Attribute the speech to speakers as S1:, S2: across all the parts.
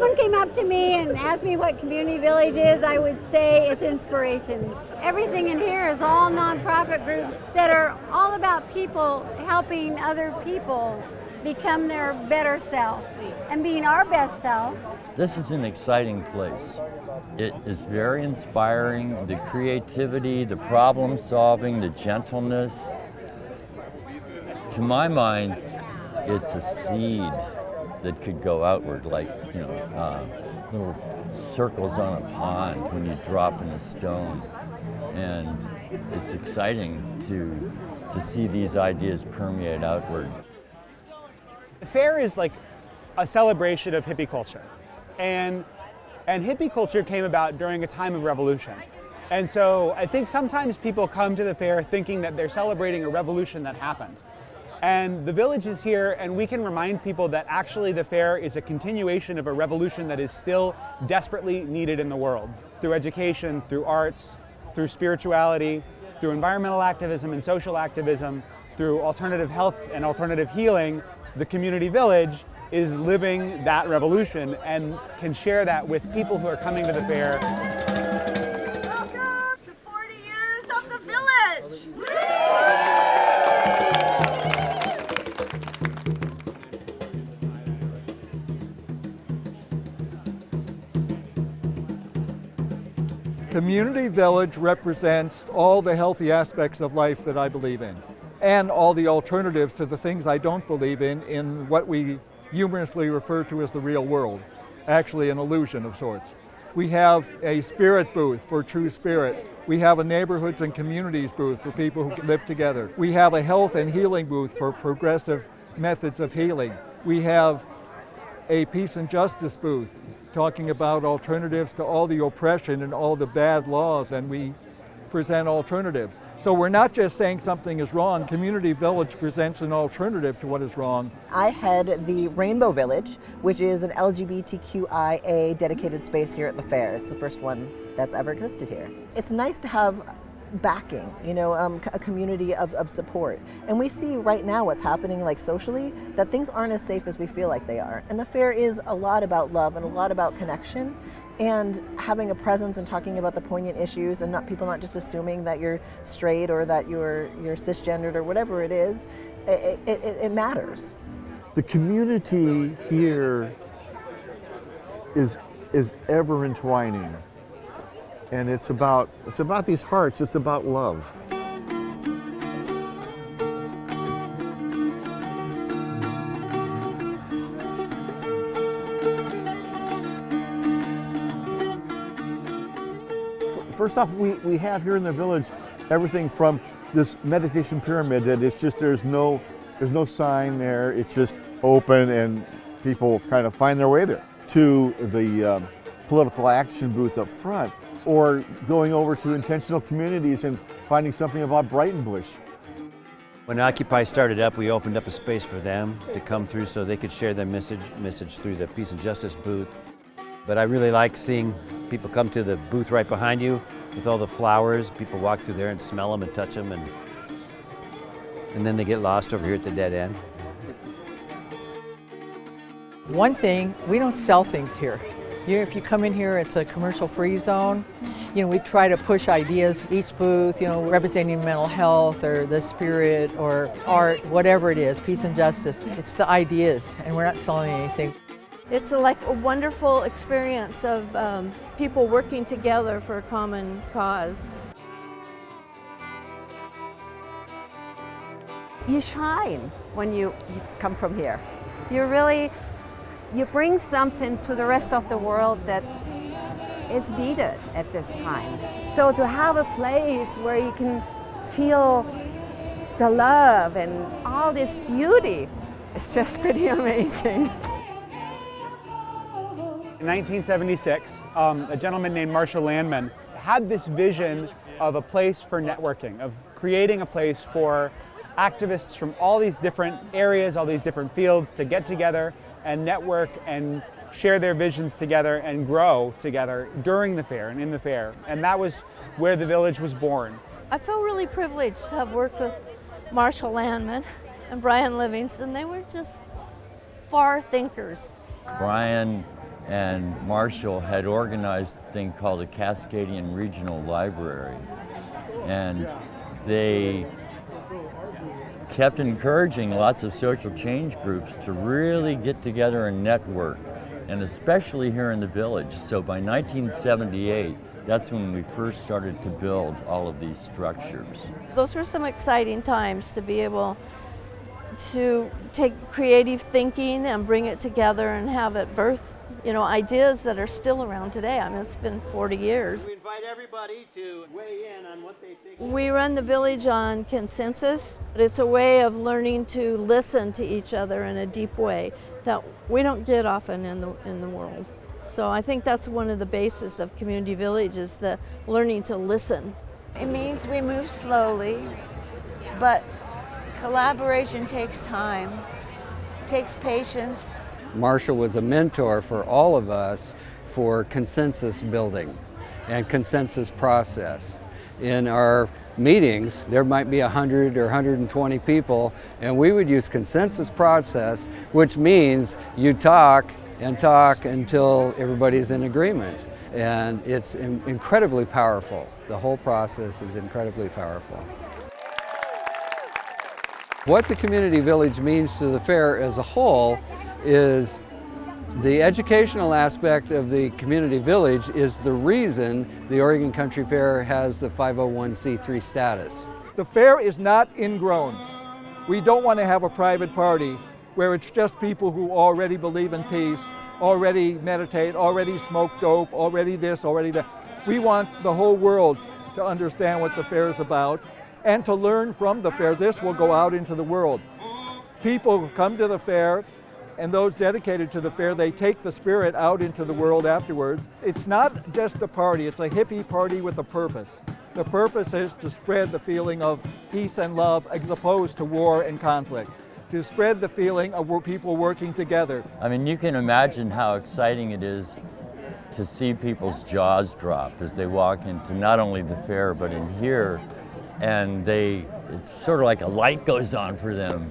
S1: someone came up to me and asked me what Community Village is, I would say it's inspiration. Everything in here is all nonprofit groups that are all about people helping other people become their better self and being our best self.
S2: This is an exciting place. It is very inspiring. The creativity, the problem solving, the gentleness. To my mind, it's a seed that could go outward like, little circles on a pond when you drop in a stone. And it's exciting to see these ideas permeate outward.
S3: The fair is like a celebration of hippie culture. And hippie culture came about during a time of revolution. And so I think sometimes people come to the fair thinking that they're celebrating a revolution that happened. And the village is here, and we can remind people that actually the fair is a continuation of a revolution that is still desperately needed in the world. Through education, through arts, through spirituality, through environmental activism and social activism, through alternative health and alternative healing, the community village is living that revolution and can share that with people who are coming to the fair.
S4: Welcome to 40 years of the village!
S5: Community Village represents all the healthy aspects of life that I believe in, and all the alternatives to the things I don't believe in what we humorously refer to as the real world, actually an illusion of sorts. We have a spirit booth for true spirit. We have a neighborhoods and communities booth for people who live together. We have a health and healing booth for progressive methods of healing. We have a peace and justice booth talking about alternatives to all the oppression and all the bad laws, and we present alternatives. So we're not just saying something is wrong. Community Village presents an alternative to what is wrong.
S6: I head the Rainbow Village, which is an LGBTQIA dedicated space here at the fair. It's the first one that's ever existed here. It's nice to have backing, a community of support. And we see right now what's happening like socially, that things aren't as safe as we feel like they are. And the fair is a lot about love and a lot about connection and having a presence and talking about the poignant issues and people not just assuming that you're straight or that you're cisgendered or whatever it is. It matters.
S7: The community here is ever entwining. And it's about these hearts, it's about love. First off, we have here in the village everything from this meditation pyramid that it's just there's no sign there, it's just open and people kind of find their way there, to the political action booth up front, or going over to intentional communities and finding something about Brightonbush.
S8: When Occupy started up, we opened up a space for them to come through so they could share their message through the Peace and Justice booth. But I really like seeing people come to the booth right behind you with all the flowers. People walk through there and smell them and touch them, and then they get lost over here at the dead end.
S9: One thing, we don't sell things here. If you come in here, it's a commercial-free zone. We try to push ideas, each booth, representing mental health or the spirit or art, whatever it is, peace and justice. It's the ideas, and we're not selling anything.
S4: It's like a wonderful experience of people working together for a common cause.
S10: You shine when you come from here. You bring something to the rest of the world that is needed at this time. So to have a place where you can feel the love and all this beauty, it's just pretty amazing.
S3: In 1976, a gentleman named Marshall Landman had this vision of a place for networking, of creating a place for activists from all these different areas, all these different fields to get together and network and share their visions together and grow together during the fair and in the fair. And that was where the village was born.
S4: I feel really privileged to have worked with Marshall Landman and Brian Livingston. They were just far thinkers.
S2: Brian and Marshall had organized a thing called the Cascadian Regional Library. And they kept encouraging lots of social change groups to really get together and network, and especially here in the village. So by 1978, that's when we first started to build all of these structures.
S4: Those were some exciting times to be able to take creative thinking and bring it together and have it birth, ideas that are still around today. I mean, it's been 40 years.
S8: We invite everybody to weigh in on what they think.
S4: We run the village on consensus, but it's a way of learning to listen to each other in a deep way that we don't get often in the world. So I think that's one of the bases of Community Village, is the learning to listen.
S11: It means we move slowly, but collaboration takes time, takes patience.
S12: Marshall was a mentor for all of us for consensus building and consensus process. In our meetings, there might be 100 or 120 people, and we would use consensus process, which means you talk and talk until everybody's in agreement. And it's incredibly powerful. The whole process is incredibly powerful. What the Community Village means to the fair as a whole is the educational aspect of the Community Village is the reason the Oregon Country Fair has the 501c3 status.
S5: The fair is not ingrown. We don't want to have a private party where it's just people who already believe in peace, already meditate, already smoke dope, already this, already that. We want the whole world to understand what the fair is about and to learn from the fair. This will go out into the world. People come to the fair, and those dedicated to the fair, they take the spirit out into the world afterwards. It's not just a party, it's a hippie party with a purpose. The purpose is to spread the feeling of peace and love as opposed to war and conflict, to spread the feeling of people working together.
S2: I mean, you can imagine how exciting it is to see people's jaws drop as they walk into not only the fair, but in here, and it's sort of like a light goes on for them.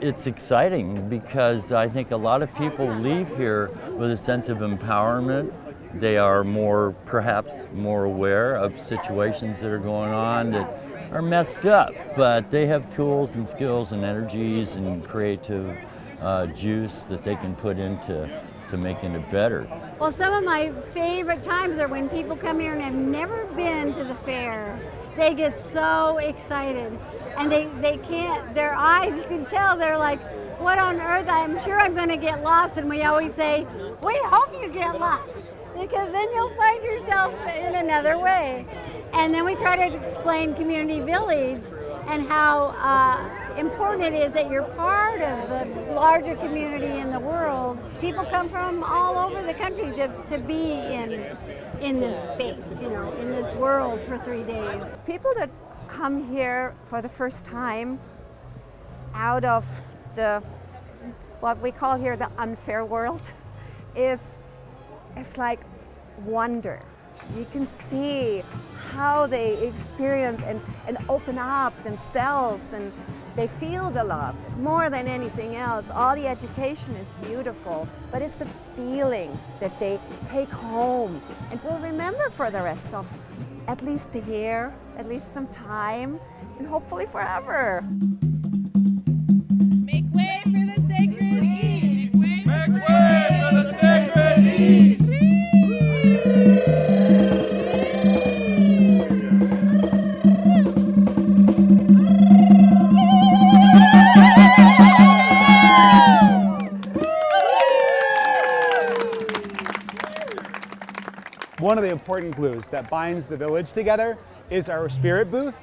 S2: It's exciting because I think a lot of people leave here with a sense of empowerment. They are perhaps more aware of situations that are going on that are messed up, but they have tools and skills and energies and creative juice that they can put into making it better.
S1: Well, some of my favorite times are when people come here and have never been to the fair. They get so excited, and they can't, their eyes, you can tell, they're like, what on earth, I'm sure I'm going to get lost. And we always say, we hope you get lost, because then you'll find yourself in another way. And then we try to explain Community Village and how important it is that you're part of the larger community in the world. People come from all over the country to be in this space, in this world for 3 days.
S10: People that come here for the first time out of what we call here the unfair world, it's like wonder. You can see how they experience and open up themselves, and they feel the love more than anything else. All the education is beautiful, but it's the feeling that they take home and will remember for the rest of at least a year, at least some time, and hopefully forever.
S13: Make way for the Sacred East! Make way for the Sacred East!
S3: One of the important glues that binds the village together is our spirit booth,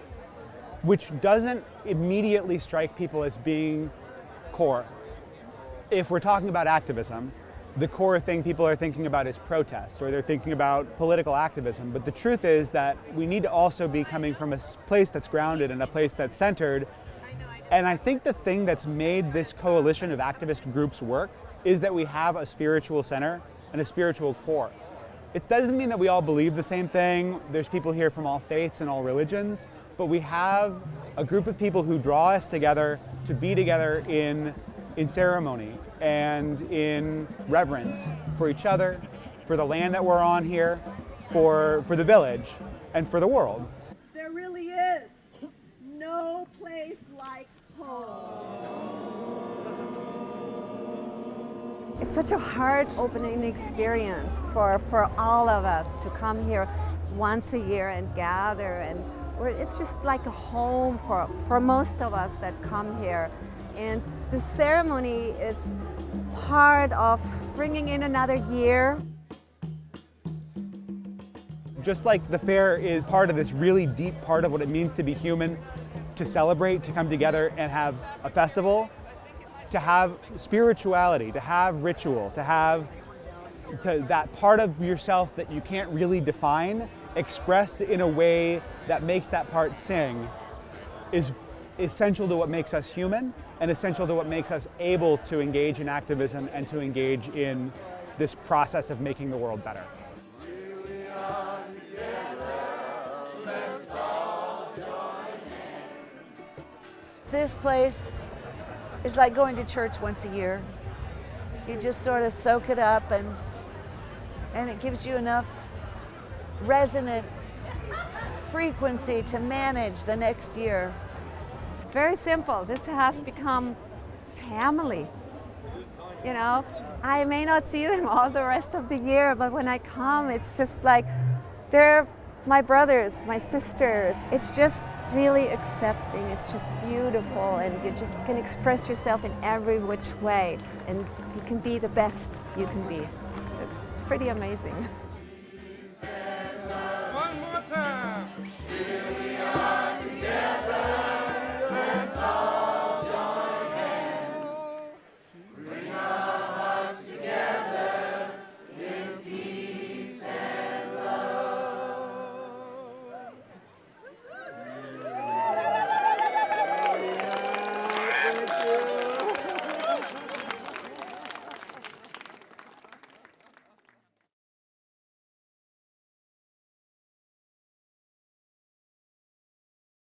S3: which doesn't immediately strike people as being core. If we're talking about activism, the core thing people are thinking about is protest, or they're thinking about political activism. But the truth is that we need to also be coming from a place that's grounded and a place that's centered. And I think the thing that's made this coalition of activist groups work is that we have a spiritual center and a spiritual core. It doesn't mean that we all believe the same thing. There's people here from all faiths and all religions, but we have a group of people who draw us together to be together in in ceremony and in reverence for each other, for the land that we're on here, for the village, and for the world.
S13: There really is no place like home.
S10: It's such a heart-opening experience for all of us to come here once a year and gather, and it's just like a home for most of us that come here. And the ceremony is part of bringing in another year.
S3: Just like the fair is part of this really deep part of what it means to be human, to celebrate, to come together and have a festival, to have spirituality, to have ritual, to have that part of yourself that you can't really define, expressed in a way that makes that part sing, is essential to what makes us human and essential to what makes us able to engage in activism and to engage in this process of making the world better.
S11: This place is like going to church once a year. You just sort of soak it up, and it gives you enough resonant frequency to manage the next year.
S10: It's very simple. This has become family. You know, I may not see them all the rest of the year, but when I come, it's just like they're my brothers, my sisters. It's just really accepting. It's just beautiful, and you just can express yourself in every which way, and you can be the best you can be. It's pretty amazing.